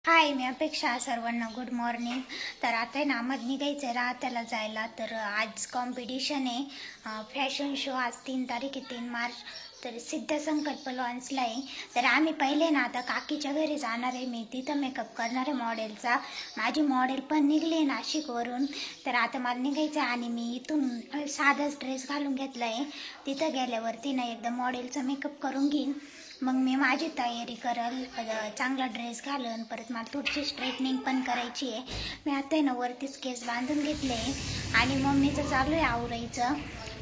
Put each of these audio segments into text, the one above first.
हाय, मी अपेक्षा. सर्वांना good morning. तर आता आहे ना, आम्हाला निघायचं आहे राहत्याला जायला. तर आज कॉम्पिटिशन आहे, फॅशन शो. आज 3 तारीख आहे, 3 मार्च. तर सिद्ध संकल्प लॉन्चला आहे. तर आम्ही पहिले ना आता काकीच्या घरी जाणार आहे. मी तिथं मेकअप करणार आहे मॉडेलचा. माझी मॉडेल पण निघली आहे नाशिकवरून. तर आता मला निघायचं आहे आणि मी इथून साधाच ड्रेस घालून घेतला आहे. तिथं गेल्यावरती ना एकदा मॉडेलचा मेकअप करून घेईन. मग मी माझी तयारी करल, चांगला ड्रेस घालन. परत मला थोडीशी स्ट्रेटनिंग पण करायची आहे. मी आता आहे ना वरतीच केस बांधून घेतले आणि मम्मीचं चालू आहे आवरायचं.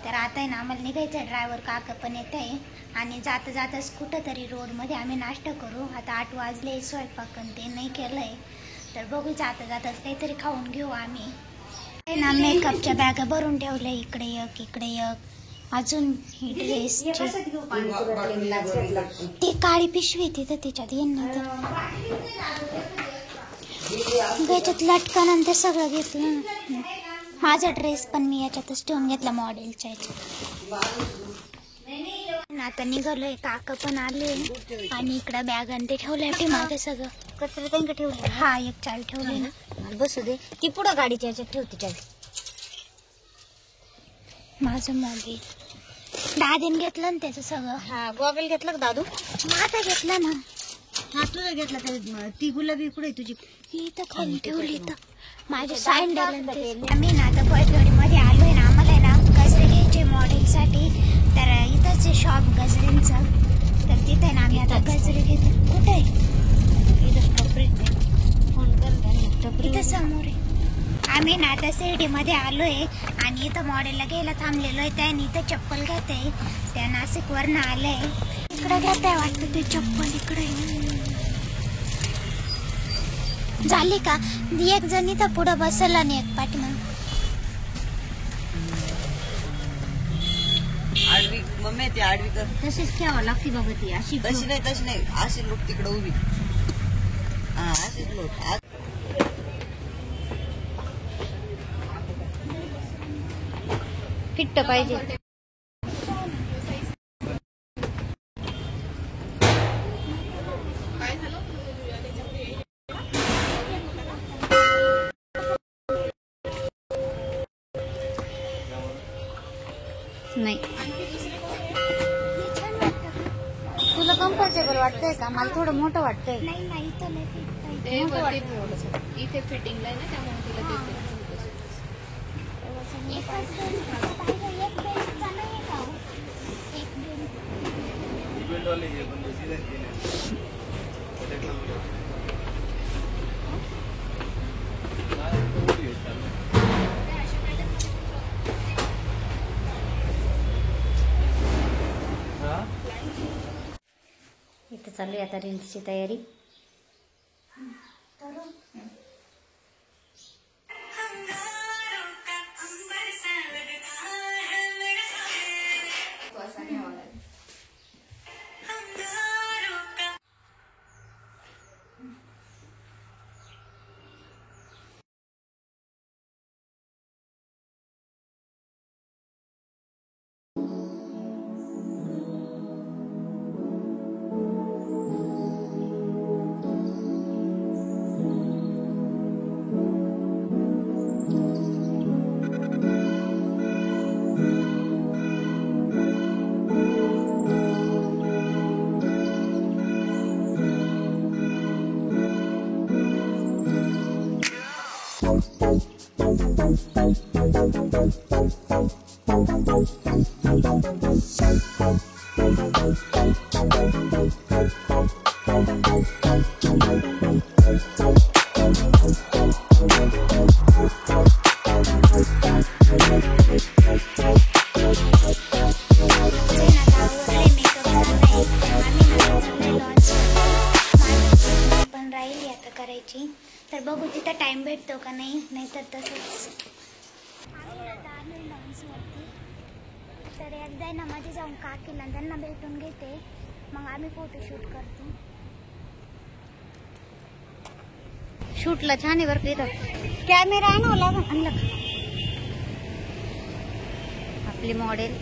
तर आता आहे ना आम्हाला निघायचं आहे. ड्रायव्हर काका पण येत आहे आणि जाता जाताच कुठंतरी रोडमध्ये आम्ही नाश्ता करू. आता 8 वाजले, स्वयंपाक ते नाही केलं आहे. तर बघू, जाता जाताच काहीतरी खाऊन घेऊ आम्ही. ना मेकअपच्या बॅगा भरून ठेवल्या, इकडे इकडे अजून ही ड्रेसची ती काळी पिशवी तिथं त्याच्यात येईन ना. त्याच्यात लटकन आणि ते सगळं घेतलं. माझा ड्रेस पण मी याच्यातच ठेवून घेतला मॉडेलच्या याच्यात. आता निघालोय, काका पण आले आणि इकडं बॅग आणि ते ठेवले मागे सगळं. कचरा त्यांना ठेवले. हा, एक चाल ठेवली ना. बसू दे, ती पुढं गाडीच्या याच्यात ठेवते. चाल, माझं मोबाईल दादीने घेतलं ना त्याचं सगळं. हा, गॉगल घेतला का दादू? माझा घेतला ना. हा, तुझा घेतला. ती गुलाबी कुठे तुझी? इथं खाली ठेवली. तर माझे सँडल. आम्ही ना आता कोयतवाडीमध्ये आलोय ना. आम्हाला ना गजरे घ्यायचे मॉडेलसाठी. तर इथंच आहे शॉप गजऱ्यांचं. तर तिथे ना आम्ही आता गजरे घेतो. कुठे? इथं समोर आहे. आम्ही ना आता शिर्डीमध्ये आलोय आणि इथं मॉडेलला घ्यायला थांबलेलो आहे. त्याने इथं चप्पल घेते. त्या नाशिकवरनं आलंय. इकडे घेताय वाटतं ते चप्पल. इकडे झाली का? एक जण इथं पुढं बसला आणि एक पाठीमाग. आडवी मम्मी, ती आडवी कर. तशीच ठेवावं लागते बाबा. ती अशी तशी नाही अशी लोक तिकडे उभी. हा, अशीच लोक. फिट्ट पाहिजे. नाही, तुला कम्फर्टेबल वाटतंय का? मला थोडं मोठं वाटतंय. नाही नाही, इथं नाही इथे फिटिंगला आहे ना, त्यामुळे तिला देते. इथं चालू आहे आता रील्सची तयारी. करायची. तर बघू तिथं टाइम भेटतो का नाही, नाहीतर तसंच. तर एकदा ना मध्ये जाऊन काकीला त्यांना भेटून घेते. मग आम्ही फोटोशूट करतो. शूटला छान आहे बरं का. इथं कॅमेरा आहे ना आणला आपली मॉडेल.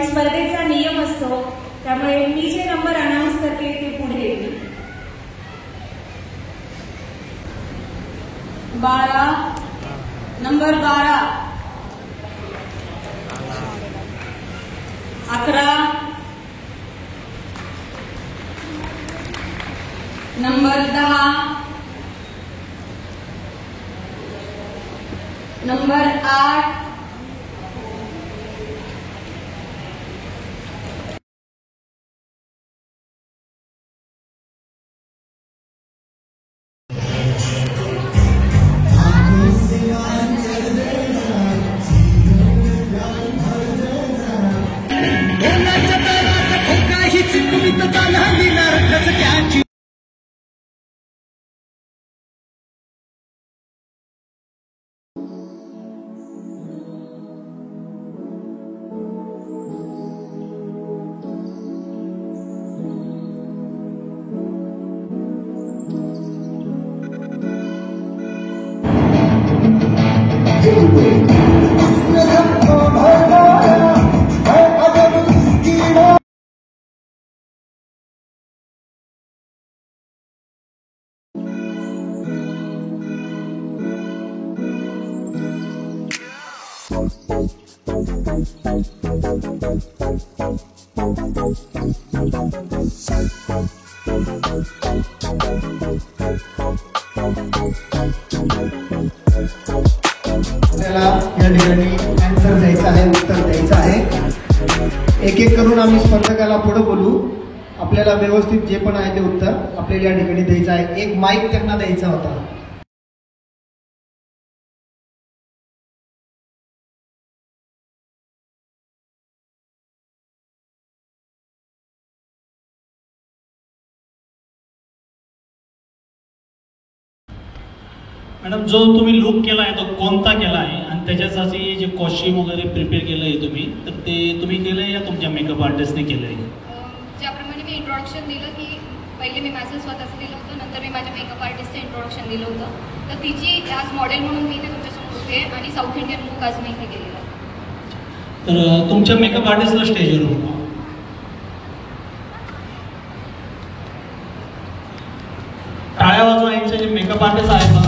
स्पर्धेचा नियम असतो, त्यामुळे मी जे नंबर अनाउन्स करते ते पुढे येतील. 12 नंबर 12, 11 नंबर 10, नंबर 8, आपल्याला या ठिकाणी आन्सर द्यायचा आहे, उत्तर द्यायचं आहे. एक एक करून आम्ही स्पर्धकाला पुढे बोलू. आपल्याला व्यवस्थित जे पण आहे ते उत्तर आपल्याला या ठिकाणी द्यायचं आहे. एक माईक त्यांना द्यायचा होता. मॅडम, जो तुम्ही लुक केला आहे तो कोणता केला आहे आणि त्याच्यासाठी जे कॉस्ट्यूम वगैरे प्रिपेअर केलं आहे तुम्ही, तर ते तुम्ही केलं आहे या तुमच्या मेकअप आर्टिस्टने केलं आहे? ज्याप्रमाणे मी इंट्रोडक्शन दिलं की पहिले मी माझं स्वतःचं दिलं होतं, नंतर मी माझ्या मेकअप आर्टिस्टचं इंट्रोडक्शन दिलं होतं, तर तिची आज मॉडेल म्हणून मी ते तुमच्यासमोर इथे आणि साऊथ इंडियन लुक आज मी इथे केलेला आहे. तर तुमच्या मेकअप आर्टिस्टला स्टेजवर बोलवा. टाळ्या वाजवा यांचे जे मेकअप आर्टिस्ट आहेत ना.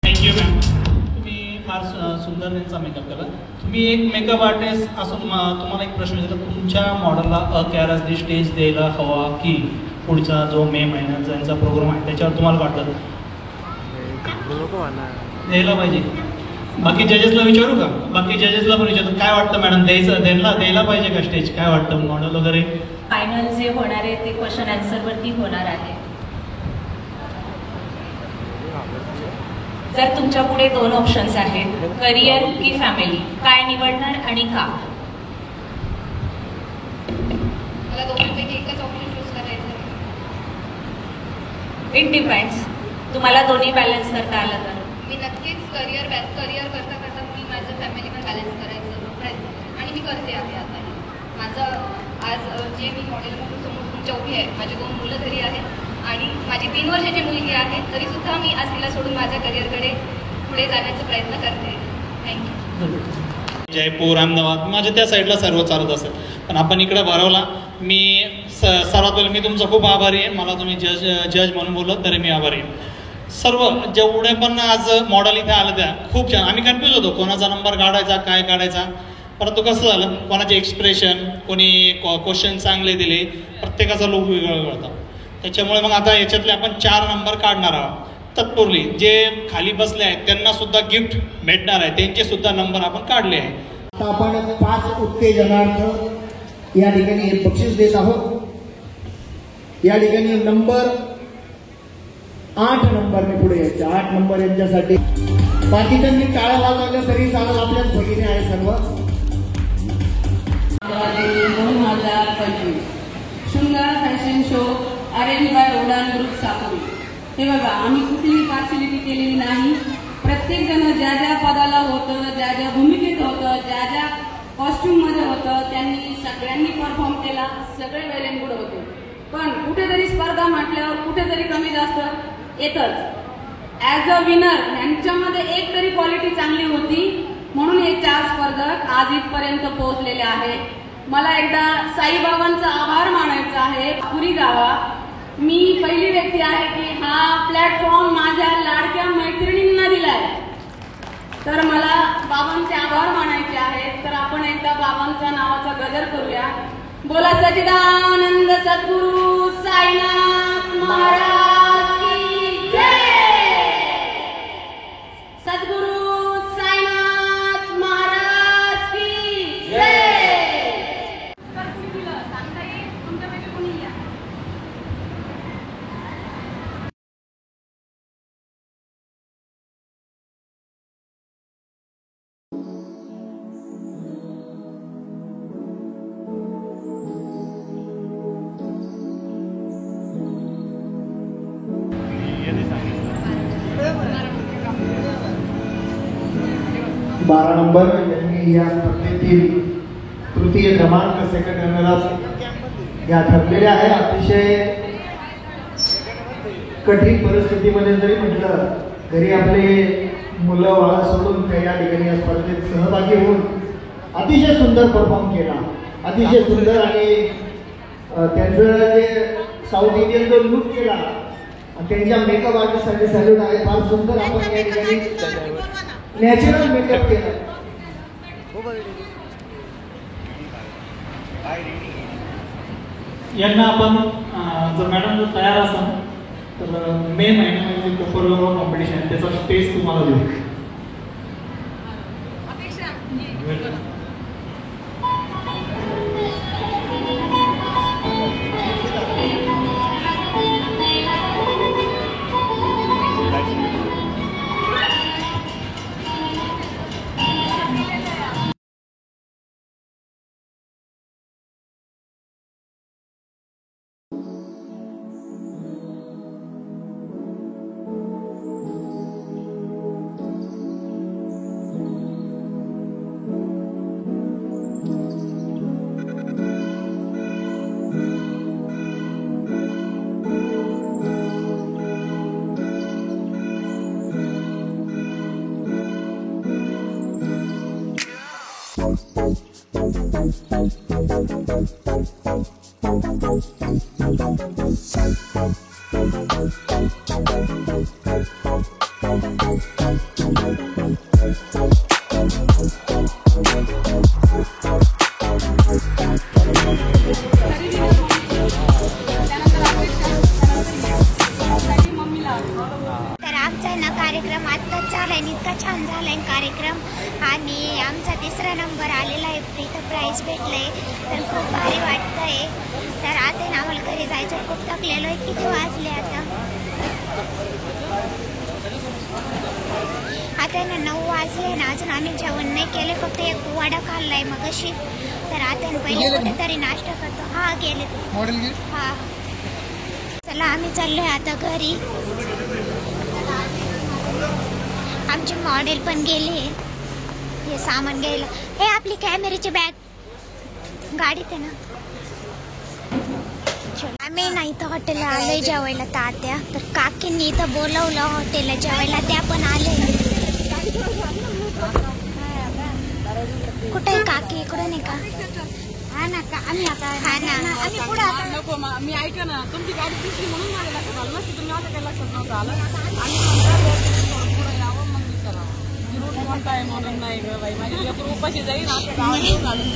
Thank you ma'am. तुम्ही फार सुंदर त्यांचा मेकअप केला. तुम्ही एक मेकअप आर्टिस्ट असून तुम्हाला एक प्रश्न विचारला, तुमच्या मॉडेलला अकॅरसली स्टेज द्यायला हवा की पुढचा जो मे महिन्याचा यांचा प्रोग्राम आहे त्याच्यावर तुम्हाला वाटतं द्यायला पाहिजे? बाकी जजेसला विचारू का? बाकी जजेसला पण विचारतो काय वाटतं मॅडम, द्यायला पाहिजे का स्टेज? काय वाटतं मॉडेल वगैरे? फायनल जे होणार आहे ते क्वेश्चन आन्सरवरती होणार आहे. जर तुमच्या पुढे 2 ऑप्शन्स आहेत, करिअर की फॅमिली, काय निवडणार आणि का? मला दोघांपैकी एकच ऑप्शन चूज करायचं आहे. It depends. तुम्हाला दोन्ही बॅलन्स करता आलं तर मी नक्कीच करिअर करता करता मी माझं फॅमिली पण बॅलन्स करायचं प्रयत्न आणि मी करते आहे आता. माझं आज जे मी मॉडेल म्हणून समोर तुमच्या उभी आहे, माझी 2 मुलं घरी आहेत आणि माझी 3 वर्षाची मुलगी आहे, तरीसुद्धा मी आज तिला सोडून माझ्या करिअरकडे पुढे जाण्याचा प्रयत्न करते. थँक्यू. जयपूर, अहमदाबाद माझ्या त्या साईडला सर्व चालत असेल, पण आपण इकडे भरवला. मी सर्वात पहिले मी तुमचा खूप आभारी आहे. मला तुम्ही जज म्हणून बोलत तरी मी आभारी आहे. सर्व जेवढे पण आज मॉडेल इथे आलं त्या खूप छान. आम्ही कन्फ्यूज होतो कोणाचा नंबर काढायचा काय काढायचा, परंतु कसं झालं, कोणाचे एक्सप्रेशन, कोणी क्वेश्चन चांगले दिले, प्रत्येकाचा लुक वेगळा होता. त्याच्यामुळे मग आता याच्यातले आपण 4 नंबर काढणार आहोत. तत्पूर्वी जे खाली बसले आहेत त्यांना सुद्धा गिफ्ट भेटणार आहे, त्यांचे सुद्धा नंबर आपण काढले आहे. आता आपण 5 उत्तेजनार्थ या ठिकाणी हे बक्षीस देत आहोत. या ठिकाणी नंबर 8 नंबरने पुढे यायचे. 8 नंबर यांच्यासाठी. बाकीच्यांनी टाळ्या वाजवल्या तरी चालेल, आपल्याच भगिनी आहे सर्व. 2025 Shringar fashion show arrange by Udaan group Sakori. हे बघा, आम्ही कुठलीही पार्शिलिटी केलेली नाही. प्रत्येक जण ज्या ज्या पदाला होतं, ज्या ज्या भूमिकेत होतं, ज्या ज्या कॉस्ट्युम मध्ये होतं, त्यांनी सगळ्यांनी परफॉर्म केला. सगळे वेल अँड गुड होते. पण कुठेतरी स्पर्धा म्हटल्यावर कुठेतरी कमी जास्त येतच. ऍज अ विनर यांच्यामध्ये एक तरी क्वालिटी चांगली होती, म्हणून हे 4 स्पर्धक आज इथपर्यंत पोहोचलेले आहेत. मला एकदा साईबाबांचा आभार मानायचा आहे. पुरी गावा, मी पहिली व्यक्ती आहे की हा प्लॅटफॉर्म माझ्या लाडक्या मैत्रिणींना दिलाय, तर मला बाबांचे आभार मानायचे आहेत. तर आपण एकदा बाबांच्या नावाचा गजर करूया. बोला सच्चिदानंद सद्गुरु साईनाथ महाराज की जय. सद्गुरु साईनाथ महाराज की जय. बारा नंबर यांनी या स्पर्धेतील तृतीय क्रमांक सेकंड रनर या ठरलेल्या आहे. अतिशय कठीण परिस्थितीमध्ये जरी म्हटलं तरी आपले मुलं बाळा सोडून त्या या ठिकाणी या स्पर्धेत सहभागी होऊन अतिशय सुंदर परफॉर्म केला. अतिशय सुंदर. आणि त्यांचं जे साऊथ इंडियन जो लुक केला त्यांच्या मेकअप आर्टिस्टसाठी सॅल्यूट आहे. फार सुंदर आपण या ठिकाणी नॅचरल मेकअप केला. यांना आपण जर मॅडम जर तयार असाल तर मे महिन्यामध्ये कोपरगाव कॉम्पिटिशन आहे त्याचा स्टेज तुम्हाला देऊ. तर आमचा ना कार्यक्रम आत्ताच झालाय, इतका छान झालाय कार्यक्रम आणि आमचा 3रा नंबर आलेला आहे, इथं प्राईज भेटलंय तर खूप भारी वाटतंय. तर आता ना आम्हाला घरी जायचं, खूप थकलेलो आहे. किती वाजले आता ना 9 वाजले ना, अजून आम्ही जेवण नाही केले, फक्त एक वडा खाल्लाय मग अशी. तर आता पहिले कुठेतरी नाश्ता करतो. हा गेले हा. चला आम्ही चाललोय आता घरी. आमची मॉडेल पण गेली हे सामान घ्यायला. हे आपली कॅमेऱ्याची बॅग गाडीत आहे ना. आम्ही ना इथं हॉटेलला आलोय जेवायला तात्या. तर काकींनी इथं बोलवलं हॉटेलला जेवायला, त्या पण आले. कुठे काकी? इकडून आहे का? हा ना का आम्ही आता हा ना आम्ही पुढे आता नको मी ऐका ना, तुमची गाडी दिसली म्हणून माझ्या लक्षात आलं नसतं, तुम्ही माझ्या काही लक्षात नव्हतं आलं. आणि पुढे यावं मग मी चला रूट कोणता आहे म्हणून नाही ग बाई, माझी लेकरू उपाशी जाईल आता गावात येऊन घालून.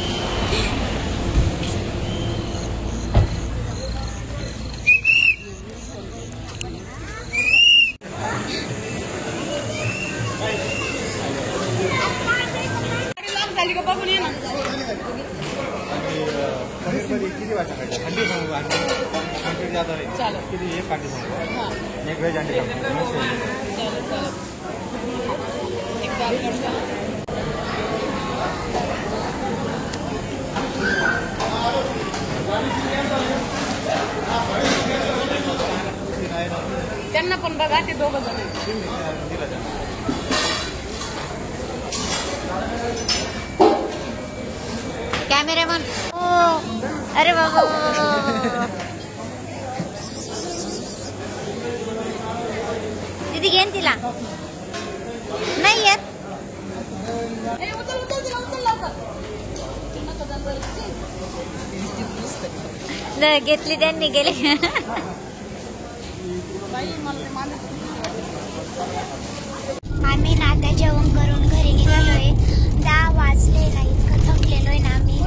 झाली का बघून ये ना. त्यांना पण बघा, ते 2 जण कॅमेरामन. अरे बाबा दीदी घेन तिला नाही येत. घेतली त्यांनी गेले. आम्ही ना आता जेवण करून घरी निघालोय. 10 वाजले ना, इतकं थकलेलोय ना आम्ही.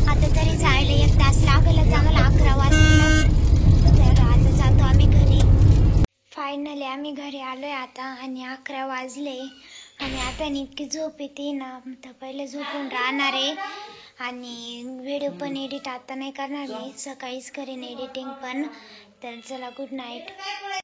आता तरी जायला 1 तास लागेलच आम्हाला, 11 वाजले. तर आता जातो आम्ही घरी. फायनली आम्ही घरी आलोय आता आणि 11 वाजले आणि आता इतकी झोप येते ना, तर पहिले झोपून राहणार आहे. आणि व्हिडिओ पण एडिट आता नाही करणार मी, सकाळीच करेन एडिटिंग पण. तर चला गुड नाईट.